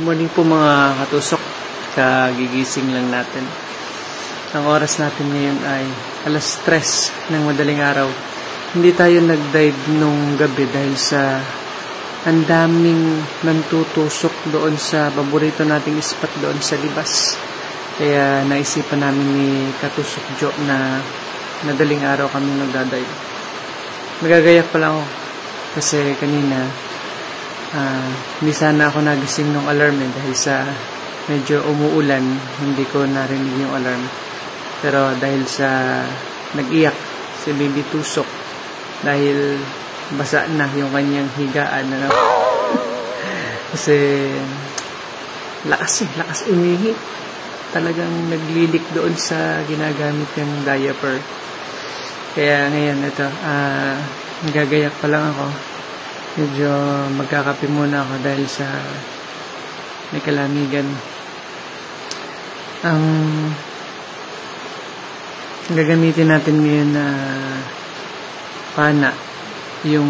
Morning po mga katusok, kagigising lang natin. Ang oras natin ngayon ay 3:00 ng madaling araw. Hindi tayo nag-dive nung gabi dahil sa ang daming nantutusok doon sa paborito nating spot doon sa Libas. Kaya naisipan namin ni Katusok Jo na madaling araw kami nagda-dive. Nagagayak pa lang ako kasi kanina hindi sana ako nagising ng alarm dahil sa medyo umuulan, hindi ko narinig yung alarm. Pero dahil sa nag-iyak si Baby Tusok dahil basa na yung kanyang higaan kasi lakas umihi. Talagang naglilik doon sa ginagamit yung diaper. Kaya ngayon ito, nagagayak pa lang ako. Medyo magkakape muna ako dahil sa may kalamigan. Ang gagamitin natin ngayon na pana, yung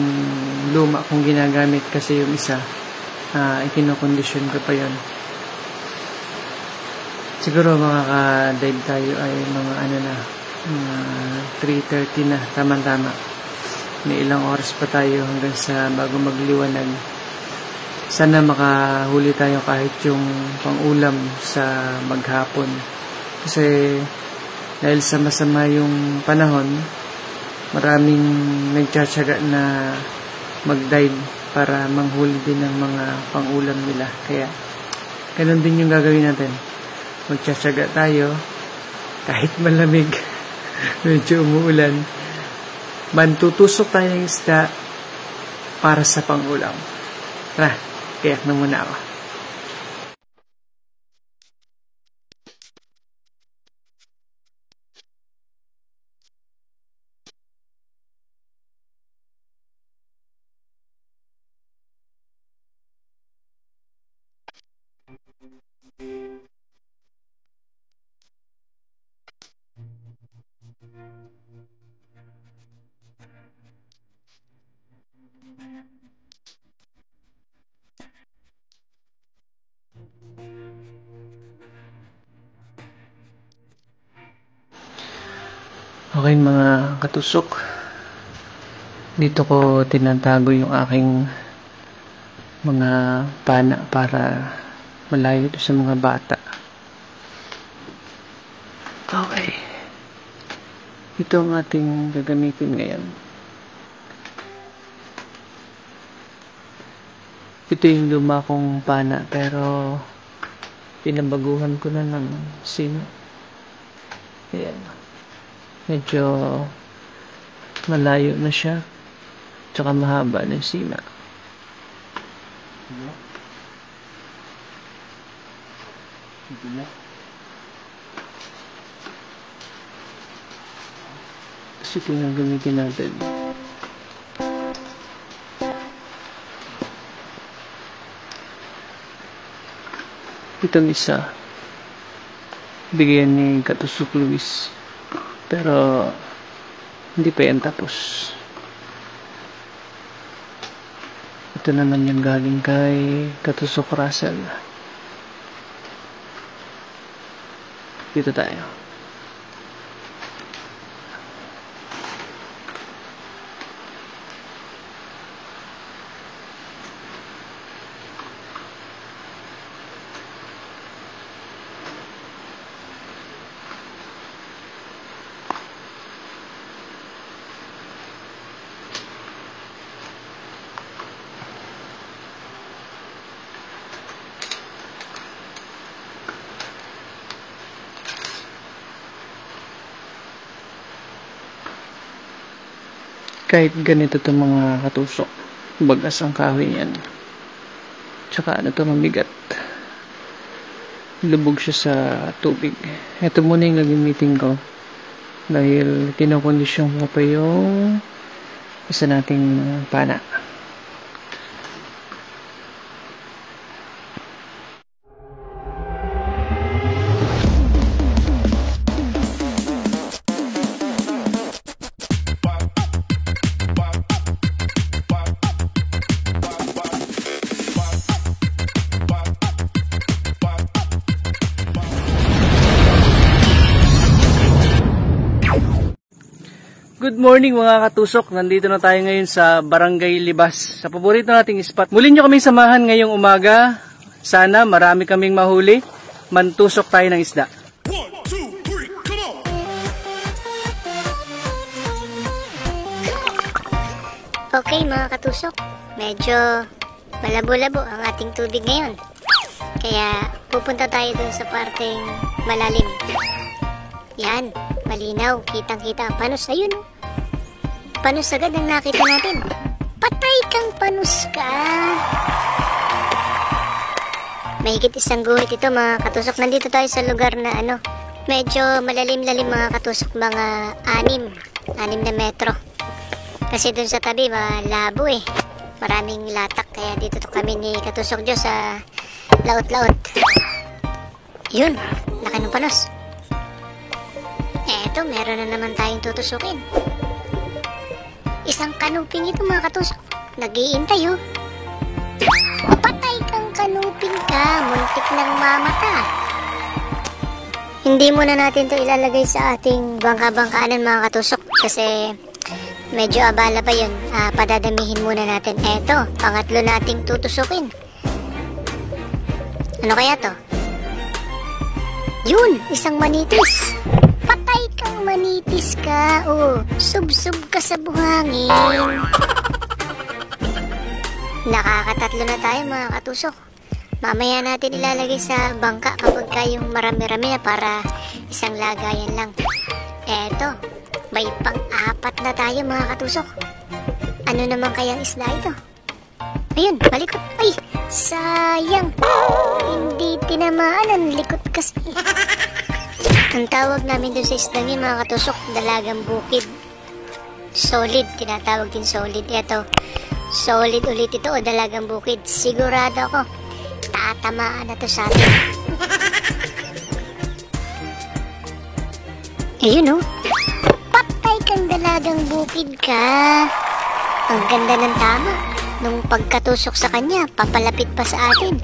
luma kong ginagamit kasi yung isa, ikinokondisyon ko pa yun. Siguro makaka-dive tayo ay mga 3:30 na, tama-tama. May ilang oras pa tayo hanggang sa bago magliwanag. Sana makahuli tayo kahit yung pang-ulam sa maghapon. Kasi dahil sa masama yung panahon, maraming nagtsatsaga na mag-dive para manghuli din ng mga pang-ulam nila. Kaya ganun din yung gagawin natin. Magtsatsaga tayo kahit malamig, medyo umuulan. Mantutusok tayo ng isda para sa pang-ulam. Tara, kayak na muna ako. Okay mga katusok, dito ko tinatago yung aking mga pana para malayo ito sa mga bata. Okay, ito ang ating gagamitin ngayon. Ito yung luma kong pana pero pinabaguhan ko na ng sino. Ayan. Medyo malayo na siya. Tsaka mahaba na sima. Kasi ito yung gamitin natin. Itong isa, bigyan ni Katusok Luis. Pero hindi pa yan tapos. Ito naman yung galing kay Katusok Russell. Dito tayo. Kahit ganito itong mga katusok, bagas ang kahoy yan. Tsaka mabigat. Lubog siya sa tubig. Ito muna yung gagamitin ko. Dahil kinokondisyon ko pa yung isa nating pana. Good morning mga katusok. Nandito na tayo ngayon sa Barangay Libas, sa paborito nating spot. Muli nyo kaming samahan ngayong umaga. Sana marami kaming mahuli. Mantusok tayo ng isda. 1, 2, 3, come on! Okay mga katusok, medyo malabo-labo ang ating tubig ngayon. Kaya pupunta tayo dun sa parteng malalim. Yan, malinaw, kitang-kita ang panos. Ayun, panos agad ang nakita natin. Patay kang panos ka. Mahigit isang guhit ito mga katusok. Nandito tayo sa lugar na medyo malalim-lalim mga katusok, mga 6 na metro. Kasi dun sa tabi malabo eh, maraming latak. Kaya dito kami ni Katusok Diyos sa laot-laot. Yun, laki ng panos. Eto, meron na naman tayong tutusukin. Isang kanuping ito mga katusok. Nag-iintay oh. Patay kang kanuping ka. Muntik ng mamata. Hindi muna natin to ilalagay sa ating bangka-bangkaanan mga katusok. Kasi medyo abala pa yun. Padadamihin muna natin. Eto, pangatlo nating tutusukin. Ano kaya to? Yun, isang manitis. Patay kang manitis ka. Oh, sub-sub ka sa buhangin. Nakakatatlo na tayo mga katusok. Mamaya natin ilalagay sa bangka kapag kayong marami-rami na para isang lagayan lang. Eto, may pang-apat na tayo mga katusok. Ano naman kayang isda ito? Ayun, malikot. Ay, sayang. Hindi tinamaan ang likot kasi. Ang tawag namin dun sa isdang yun mga katusok, dalagang bukid. Solid, tinatawag din solid. Ito, solid ulit ito o dalagang bukid. Sigurado ako, tatamaan na to sa atin. Ayun oh, patay kang dalagang bukid ka. Ang ganda ng tama. Nung pagkatusok sa kanya, papalapit pa sa atin.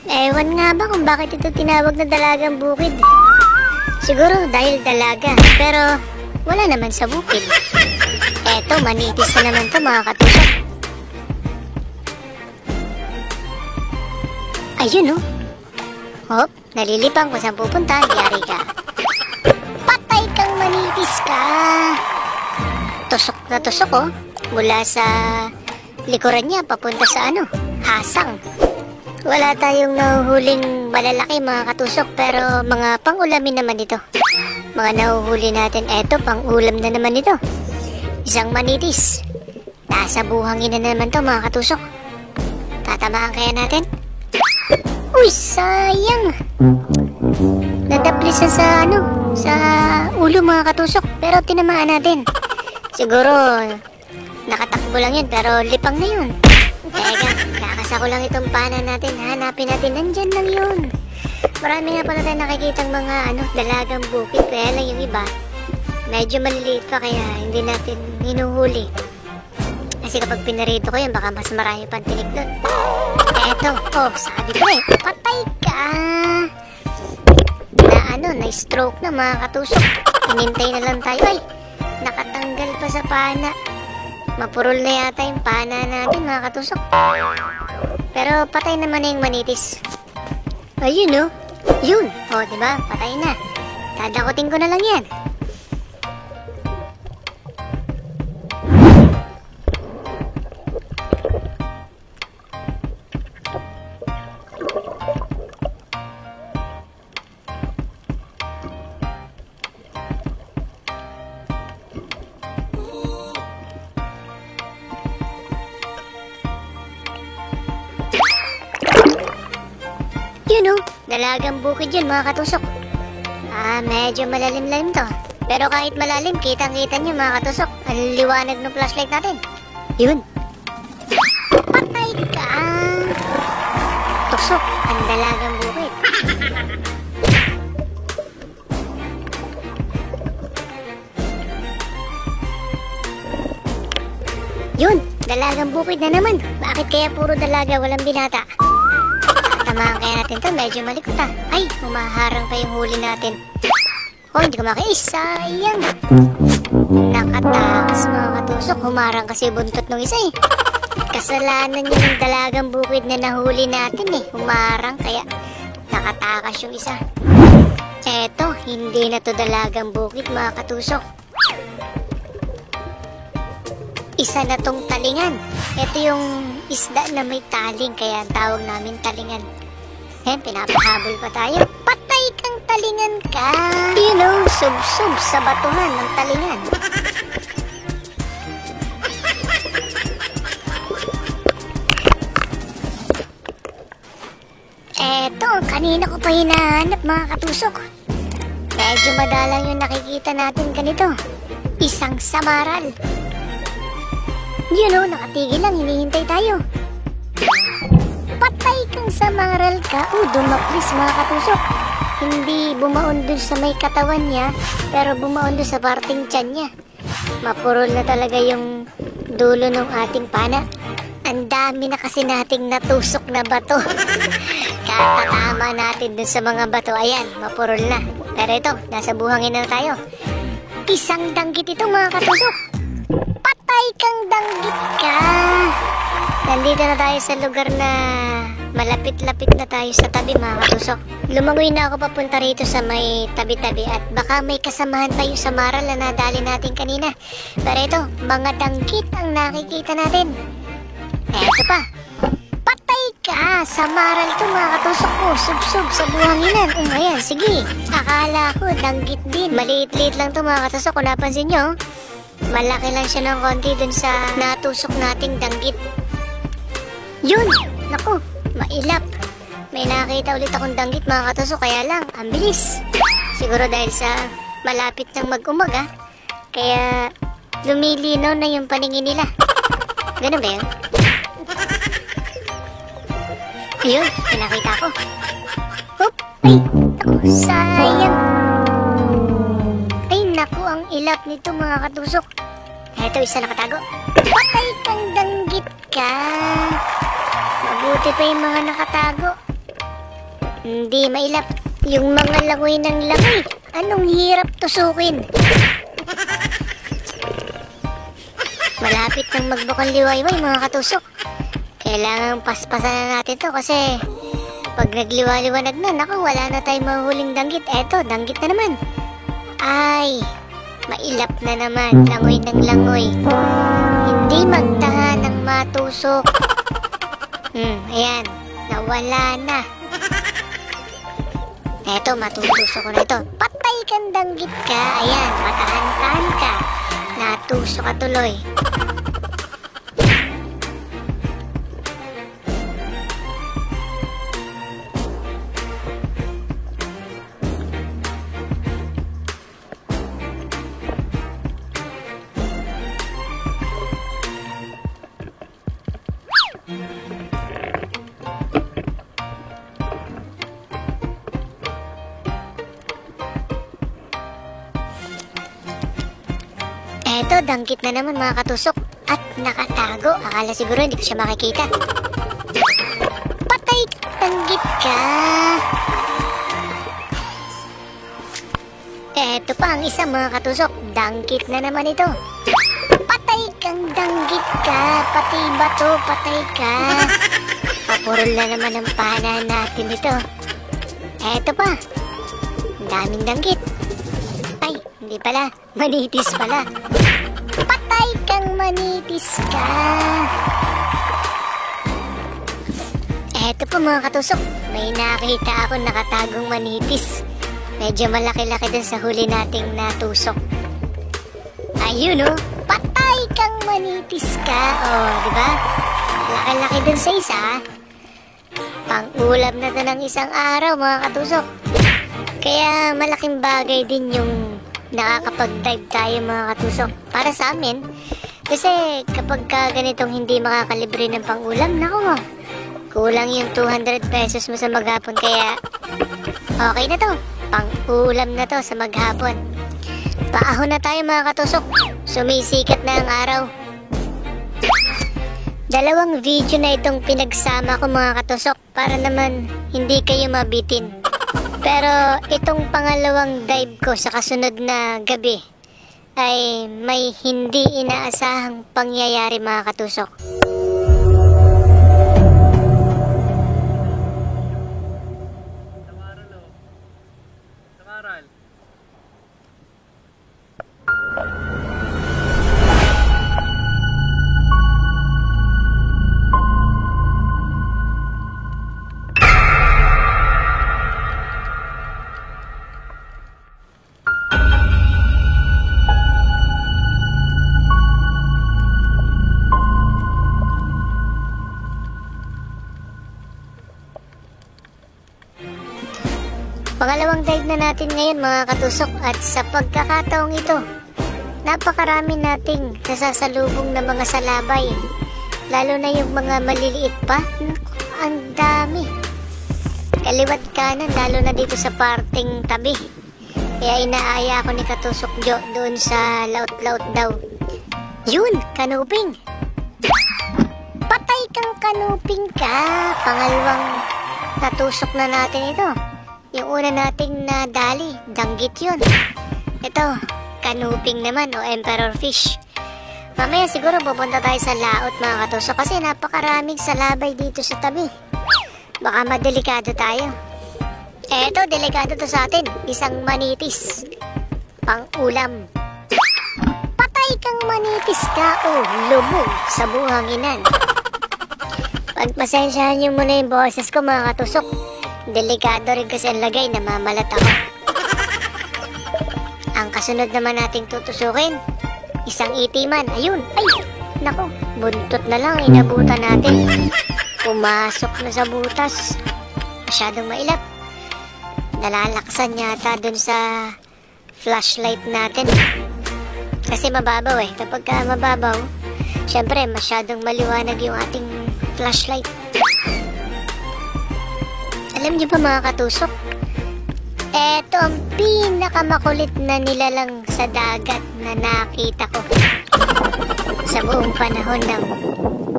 Ewan nga ba kung bakit ito tinawag na dalagang bukid. Siguro dahil dalaga, pero wala naman sa bukid. Eto, manitis na naman to mga katusok. Ayun oh. Hop, nalilipang kung saan pupunta, yari ka. Patay kang manitis ka. Tusok na tusok oh. Mula sa likuran niya papunta sa hasang. Wala tayong nahuhuling malalaki mga katusok, pero mga pang-ulamin naman ito. Mga nahuhuli natin, eto pang-ulam na naman ito. Isang manitis. Nasa buhangin na naman to mga katusok. Tatamaan kaya natin? Uy, sayang. Nadaplisan sa sa ulo mga katusok, pero tinamaan natin. Siguro nakatakbo lang yun, pero lipang na yun. Teka, kakasako lang itong pana natin. Hanapin natin, nandyan lang yun. Marami nga pala tayo nakikitang mga dalagang bukid. Kaya lang yung iba medyo maliliit pa, kaya hindi natin hinuhuli. Kasi kapag pinarito ko yun, baka mas marami pang tinik nun. Eto, oh, sabi ko eh, patay ka. Na-stroke na mga katusok. Hinintay na lang tayo. Ay, nakatanggal pa sa pana. Mapurol na yata yung pana natin mga katusok. Pero patay naman na yung manitis. Ayun oh. Yun. O diba? Patay na. Dadakutin ko na lang yan. Yun oh, dalagang bukid yun mga katusok. Medyo malalim-lalim to. Pero kahit malalim, kitang-kita nyo mga katusok. Ang liwanag ng flashlight natin. Yun. Patay ka. Tusok, ang dalagang bukid. Yun, dalagang bukid na naman. Bakit kaya puro dalaga, walang binata? Tamaan kaya natin to, medyo malikot ah. Ay, humaharang pa yung huli natin. Oh, hindi ko sayang. Nakatakas mga katusok, humarang kasi buntot ng isa eh. Kasalanan yun ng dalagang bukid na nahuli natin eh. Humarang kaya nakatakas yung isa. Eto, hindi na to dalagang bukid mga katusok. Isa na tong talingan. Ito yung isda na may taling kaya ang tawag namin talingan. Pinapahabol pa tayo. Patay kang talingan ka! You know, sub-sub sa batuhan ng talingan. Eto, kanina ko pa hinahanap mga katusok. Medyo madalang yung nakikita natin ganito. Isang samaral. You know, nakatigil lang, hinihintay tayo. Patay kang samaral ka. Dumaklis mga katusok. Hindi bumaon dun sa may katawan niya, pero bumaon dun sa parting tiyan niya. Mapurol na talaga yung dulo ng ating pana. Ang dami na kasi nating natusok na bato. Katatama natin dun sa mga bato. Ayan, mapurol na. Pero ito, nasa buhangin na tayo. Isang danggit ito mga katusok. Patay kang danggit ka. Nandito na tayo sa lugar na malapit-lapit na tayo sa tabi mga katusok. Lumangoy na ako papunta rito sa may tabi-tabi at baka may kasamahan pa yung samaral na nadali natin kanina. Pero ito, mga danggit ang nakikita natin. Eto pa. Patay ka! Samaral to mga katusok ko. Sub-sub sa buhanginan. Ayan, sige. Akala ko danggit din. Maliit-liit lang to mga katusok. Kung napansin nyo, malaki lang siya ng konti dun sa natusok nating danggit. Yun! Naku, mailap. May nakita ulit akong danggit mga katusok. Kaya lang, ang bilis. Siguro dahil sa malapit ng mag-umaga, kaya lumilinaw na yung paningin nila. Ganun ba yun? Ayun, pinakita ko. Hop! Ay, naku, sayang. Ay, naku, ang ilap nito mga katusok. Eto, isa nakatago. Patay kang danggit ka. Mabuti pa yung mga nakatago. Hindi mailap. Yung mga langoy ng langoy. Anong hirap tusukin. Malapit nang magbukang liwayway mga katusok. Kailangan paspasan na natin to kasi pag nagliwaliwanag na, naku, wala na tayong mahuhuling danggit. Eto, danggit na naman. Ay, mailap na naman. Langoy ng langoy. Hindi magtahan ng matusok. Ayan, nawala na. Eto, matutusok ko na ito. Patay kang danggit ka. Ayan, matahan-tahan ka. Natusok ka tuloy. Eto, danggit na naman mga katusok. At nakatago. Akala siguro hindi ko siya makikita. Patay danggit ka. Eto pa ang isa mga katusok. Danggit na naman ito. Patay kang danggit ka. Pati bato, patay ka. Papurol na naman ang pana natin ito. Eto pa. Ang daming danggit. Ay, hindi pala. Manitis pala. Patay kang manitis ka. Eto po mga katusok. May nakita ako nakatagong manitis. Medyo malaki-laki din sa huli nating natusok. Ayun oh. Patay kang manitis ka. Oh, diba? Laki-laki din sa isa. Pang-ulam na to ng isang araw mga katusok. Kaya malaking bagay din yung nakakapag-dive tayo mga katusok para sa amin. Kasi kapag ganitong hindi makakalibre ng pang-ulam, naku, kulang yung 200 pesos mo sa maghapon. Kaya okay na to, pang-ulam na to sa maghapon. Paahon na tayo mga katusok. Sumisikat na ang araw. Dalawang video na itong pinagsama ko mga katusok para naman hindi kayo mabitin. Pero itong pangalawang dive ko sa kasunod na gabi, ay may hindi inaasahang pangyayari mga katusok. Tamaral. Pangalawang dive na natin ngayon mga katusok, at sa pagkakataong ito, napakarami nating nasasalubong na mga salabay. Lalo na yung mga maliliit pa. Naku, ang dami. Kaliwat kanan, lalo na dito sa parting tabi. Kaya inaaya ko ni Katusok Jo doon sa laut-laut daw. Yun, kanuping. Patay kang kanuping ka. Pangalawang natusok na natin ito. Yung una nating nadali, danggit yun. Ito, kanuping naman o emperor fish. Mamaya siguro pupunta tayo sa laot mga katusok kasi napakaraming salabay dito sa tabi. Baka madelikado tayo. Eto, delikado to sa atin. Isang manitis. Pang-ulam. Patay kang manitis ka o lubog sa buhanginan. Pagpasensyahan nyo muna yung boses ko mga katusok. Delikado rin kasi ang lagay, namamalat ako. Ang kasunod naman nating tutusukin, isang itiman. Ayun, ay, nako, buntot na lang, inabutan natin. Pumasok na sa butas. Masyadong mailap. Nalalaksan yata dun sa flashlight natin. Kasi mababaw eh. Kapag ka mababaw, syempre masyadong maliwanag yung ating flashlight. Alam niyo ba mga katusok? Eto ang pinakamakulit na nilalang sa dagat na nakita ko sa buong panahon ng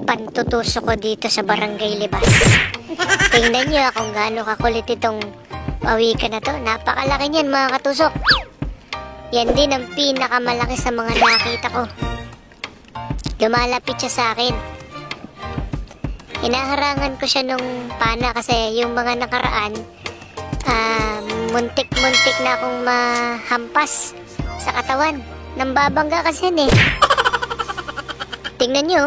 pantutusok ko dito sa Barangay Libas. Tingnan niyo kung gaano kakulit itong pawikan na to. Napakalaki niyan mga katusok. Yan din ang pinakamalaki sa mga nakita ko. Lumalapit siya sa akin. Hinaharangan ko siya nung pana kasi yung mga nakaraan, muntik-muntik na akong mahampas sa katawan. Nambabangga kasi yan eh. Tingnan nyo,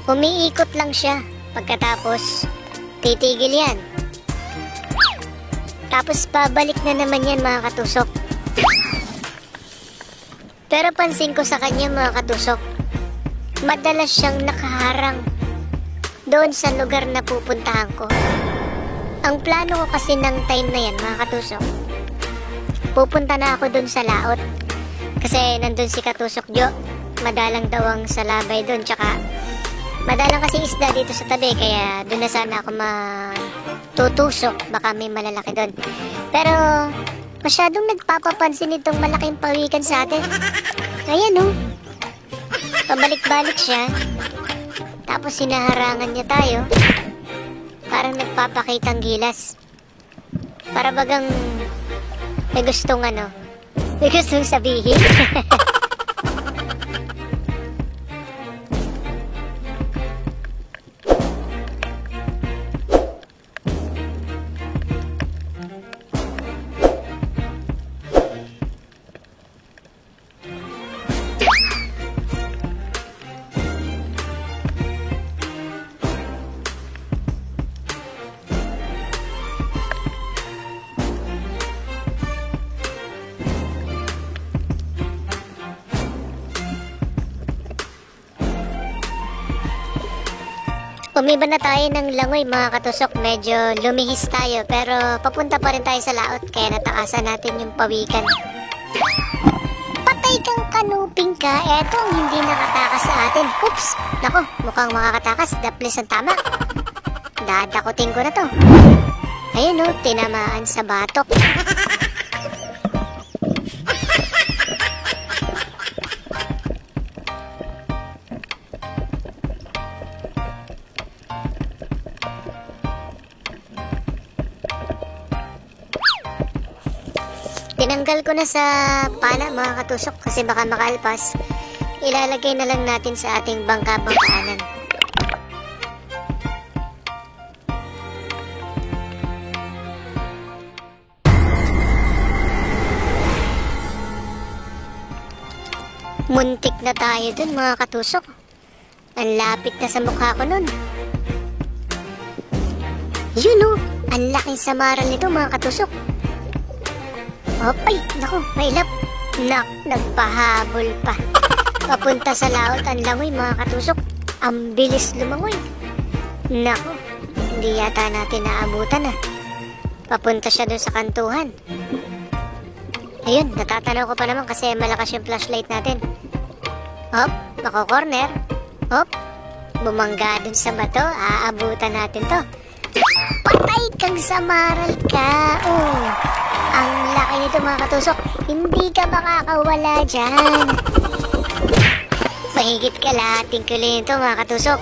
umiikot lang siya. Pagkatapos, titigil yan. Tapos pabalik na naman yan mga katusok. Pero pansin ko sa kanya mga katusok, madalas siyang nakaharang doon sa lugar na pupuntahan ko. Ang plano ko kasi ng time na yan mga katusok, pupunta na ako doon sa laot. Kasi nandun si Katusok Jo, madalang daw ang salabay doon. Tsaka madalang kasi isda dito sa tabi, kaya doon na sana ako matutusok. Baka may malalaki doon. Pero masyadong nagpapapansin itong malaking pawikan sa atin. Ayan oh, pabalik-balik siya. Tapos hinaharangan niya tayo. Parang nagpapakitang gilas. Para bagang may gustong may gustong sabihin. Umiba na tayo ng langoy mga katusok. Medyo lumihis tayo pero papunta pa rin tayo sa laot, kaya natakasan natin yung pawikan. Patay kang kanuping ka. Eto ang hindi nakatakas sa atin. Oops! Nako, mukhang makakatakas. Daplis ang tama. Dadakutin ko na to. Ayun oh, tinamaan sa batok. Tinanggal ko na sa pana mga katusok kasi baka makalpas. Ilalagay na lang natin sa ating bangka-bangkaanan. Muntik na tayo dun mga katusok. Ang lapit na sa mukha ko nun. Yun o, ang laking samaral nito mga katusok. Ay, naku, mailap. Nagpahabol pa. Papunta sa laot ang langoy mga katusok. Ang bilis lumangoy. Naku, hindi yata natin naabutan Papunta siya dun sa kantuhan. Ayun, natatanaw ko pa naman kasi malakas yung flashlight natin. Mako-corner. Bumangga dun sa bato. Aabutan natin to. Patay kang samaral ka. Ang laki nito mga katusok. Hindi ka makakawala dyan. Mahigit kalahating kilo nito mga katusok.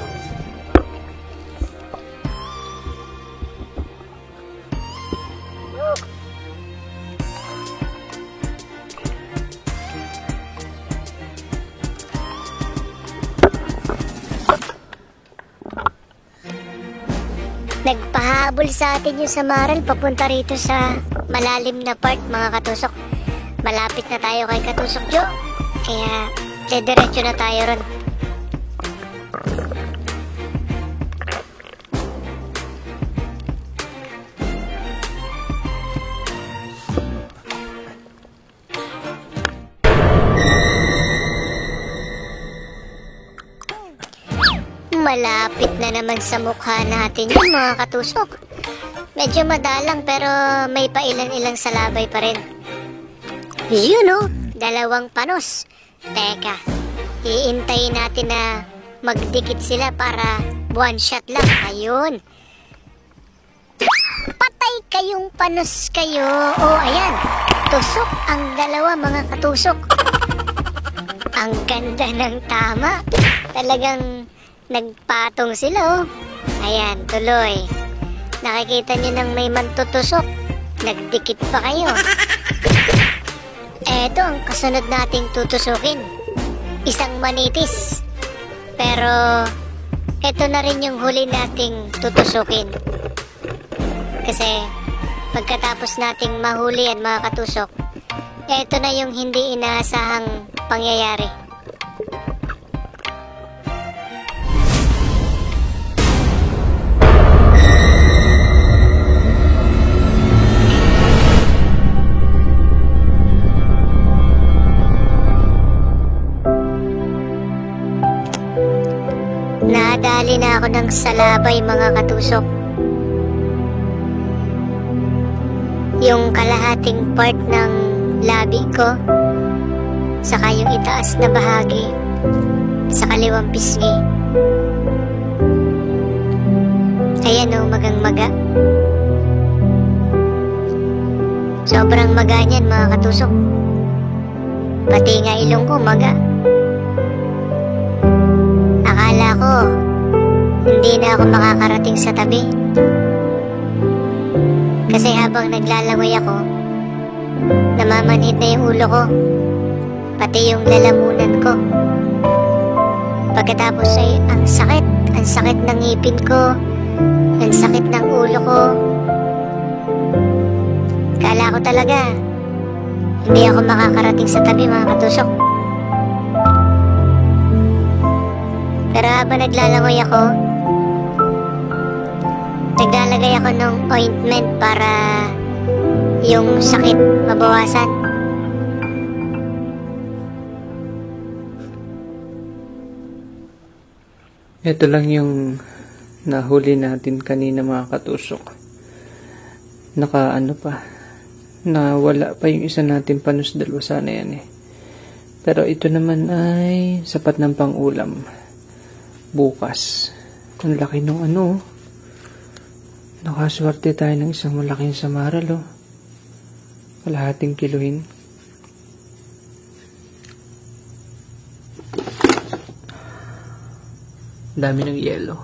Nagpahabol sa atin yung samaral papunta rito sa malalim na part mga katusok. Malapit na tayo kay Katusok Jo. Kaya diretso na tayo ron. Malapit na naman sa mukha natin yung mga katusok. Medyo madalang pero may pailan-ilang salabay pa rin. Yun o, 2 panos. Teka, iintayin natin na magdikit sila para one shot lang. Ayun. Patay kayong panos kayo. Ayan. Tusok ang 2 mga katusok. Ang ganda ng tama. Talagang nagpatong sila Ayan, tuloy. Nakikita nyo nang may mantutusok. Nagdikit pa kayo. Eto ang kasunod nating tutusukin. Isang manitis. Pero eto na rin yung huli nating tutusukin. Kasi pagkatapos nating mahuli yan mga katusok, eto na yung hindi inaasahang pangyayari. Nadali na ako ng salabay mga katusok. Yung kalahating part ng labi ko, saka yung itaas na bahagi sa kaliwang pisngi. Ayan magang-maga. Sobrang maga niyan mga katusok. Pati nga ilong ko maga. Akala ko hindi na ako makakarating sa tabi. Kasi habang naglalangoy ako, namamanhid na yung ulo ko, pati yung lalamunan ko. Pagkatapos ay ang sakit ng ngipin ko, ang sakit ng ulo ko. Kala ko talaga hindi ako makakarating sa tabi mga katusok. Pero habang naglalangoy ako, naglalagay ako ng ointment para yung sakit mabawasan. Ito lang yung nahuli natin kanina mga katusok. Nawala pa yung isa natin panos, 2 sana yan Pero ito naman ay sapat ng pang-ulam. Bukas. Ang laki nung nakaswerte tayo ng isang malaking samaral kalahating kiluhin. Dami ng yelo.